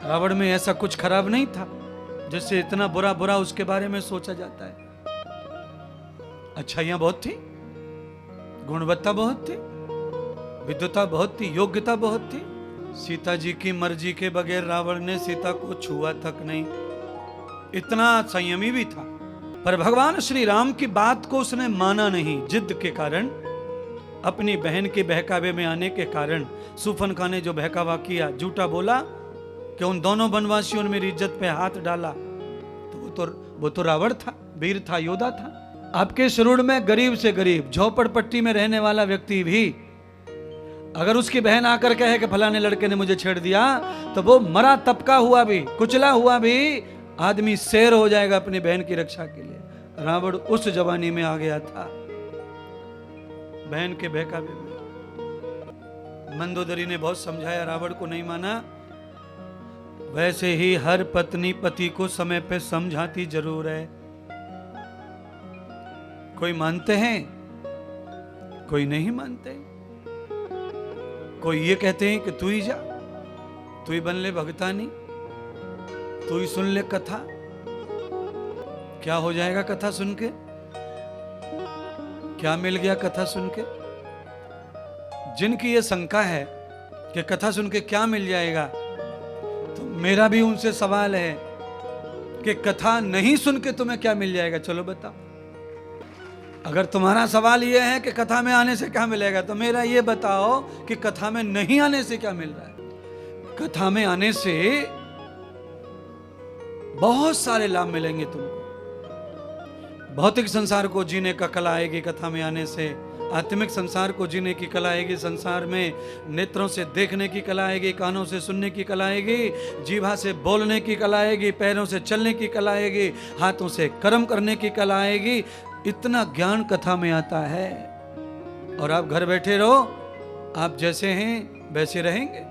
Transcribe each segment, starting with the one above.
रावण में ऐसा कुछ खराब नहीं था जिससे इतना बुरा बुरा उसके बारे में सोचा जाता है। अच्छाइयां बहुत थी, गुणवत्ता बहुत थी, विद्वता बहुत थी, योग्यता बहुत थी। सीता जी की मर्जी के बगैर रावण ने सीता को छुआ तक नहीं, इतना संयमी भी था। पर भगवान श्री राम की बात को उसने माना नहीं। जिद के कारण, अपनी बहन के बहकावे में आने के कारण शूर्पणखा ने जो बहकावा किया, झूठा बोला कि उन दोनों वनवासियों ने मेरी इज्जत पे हाथ डाला, तो वो तो रावण था, वीर था, योद्धा था। आपके शुरूर में गरीब से गरीब झोपड़पट्टी में रहने वाला व्यक्ति भी अगर उसकी बहन आकर कहे कि फलाने लड़के ने मुझे छेड़ दिया, तो वो मरा तपका हुआ भी, कुचला हुआ भी आदमी शेर हो जाएगा अपनी बहन की रक्षा के लिए। रावण उस जवानी में आ गया था, बहन के बहकावे में। मंदोदरी ने बहुत समझाया, रावण को नहीं माना। वैसे ही हर पत्नी पति को समय पे समझाती जरूर है। कोई मानते हैं, कोई नहीं मानते। कोई ये कहते हैं कि तू ही जा, तू ही बन ले भगतानी, तू ही सुन ले कथा। क्या हो जाएगा कथा सुन के? क्या मिल गया कथा सुन के? जिनकी ये शंका है कि कथा सुन के क्या मिल जाएगा, तो मेरा भी उनसे सवाल है कि कथा नहीं सुन के तुम्हें क्या मिल जाएगा? चलो बताओ। अगर तुम्हारा सवाल यह है कि कथा में आने से क्या मिलेगा, तो मेरा ये बताओ कि कथा में नहीं आने से क्या मिल रहा है। कथा में आने से बहुत सारे लाभ मिलेंगे तुमको। भौतिक संसार को जीने का कला आएगी कथा में आने से, आत्मिक संसार को जीने की कला आएगी, संसार में नेत्रों से देखने की कला आएगी, कानों से सुनने की कला आएगी, जीभा से बोलने की कला आएगी, पैरों से चलने की कला आएगी, हाथों से कर्म करने की कला आएगी। इतना ज्ञान कथा में आता है। और आप घर बैठे रहो, आप जैसे हैं वैसे रहेंगे।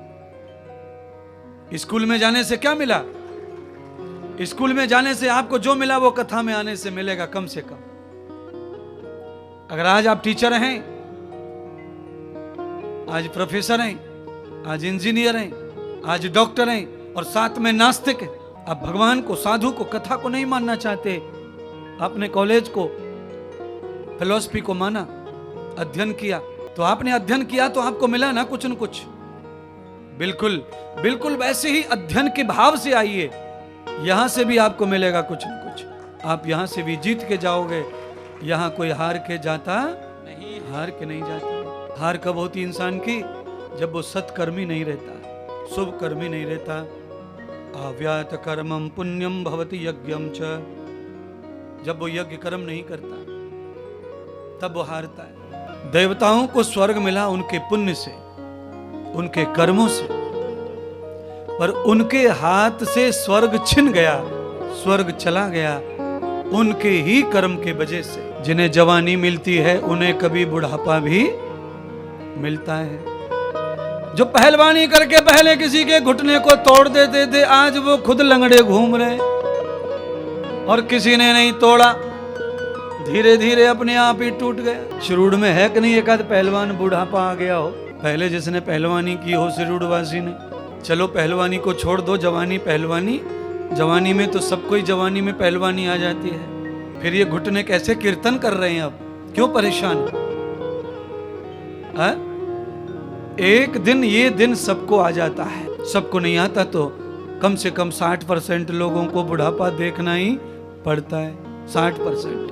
स्कूल में जाने से क्या मिला? स्कूल में जाने से आपको जो मिला वो कथा में आने से मिलेगा कम से कम। अगर आज आप टीचर हैं, आज प्रोफेसर हैं, आज इंजीनियर हैं, आज डॉक्टर हैं और साथ में नास्तिक हैं, आप भगवान को, साधु को, कथा को नहीं मानना चाहते, आपने कॉलेज को, फिलॉसफी को माना, अध्ययन किया, तो आपने अध्ययन किया तो आपको मिला ना कुछ न कुछ। बिल्कुल बिल्कुल वैसे ही अध्ययन के भाव से आइए, यहां से भी आपको मिलेगा कुछ न कुछ। आप यहां से भी जीत के जाओगे। यहां कोई हार के जाता नहीं, हार के नहीं जाता। हार कब होती इंसान की? जब वो सत्कर्मी नहीं रहता, शुभ कर्मी नहीं रहता। अव्यात कर्मम पुण्यम भवति यज्ञम च। जब वो यज्ञ कर्म नहीं करता तब वो हारता है। देवताओं को स्वर्ग मिला उनके पुण्य से, उनके कर्मों से, पर उनके हाथ से स्वर्ग छिन गया, स्वर्ग चला गया उनके ही कर्म के वजह से। जिन्हें जवानी मिलती है उन्हें कभी बुढ़ापा भी मिलता है। जो पहलवानी करके पहले किसी के घुटने को तोड़ देते थे, आज वो खुद लंगड़े घूम रहे और किसी ने नहीं तोड़ा, धीरे धीरे अपने आप ही टूट गया। शिरूड में है कि नहीं एक आध पहलवान बुढ़ापा आ गया हो, पहले जिसने पहलवानी की हो शिरूडवासी ने। चलो पहलवानी को छोड़ दो, जवानी पहलवानी, जवानी में तो सबको ही जवानी में पहलवानी आ जाती है। फिर ये घुटने कैसे कीर्तन कर रहे हैं, अब क्यों परेशान है? एक दिन ये दिन सबको आ जाता है। सबको नहीं आता तो कम से कम 60% लोगों को बुढ़ापा देखना ही पड़ता है। 60%,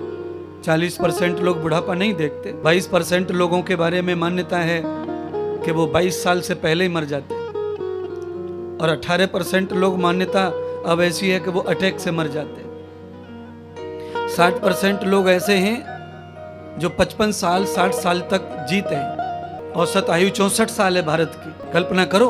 40% लोग बुढ़ापा नहीं देखते। 22% लोगों के बारे में मान्यता है कि वो 22 साल से पहले ही मर जाते हैं, और 18% लोग मान्यता अब ऐसी है कि वो अटैक से मर जाते हैं। 60% लोग ऐसे हैं जो 55 साल 60 साल तक जीते हैं। औसत आयु 64 साल है भारत की। कल्पना करो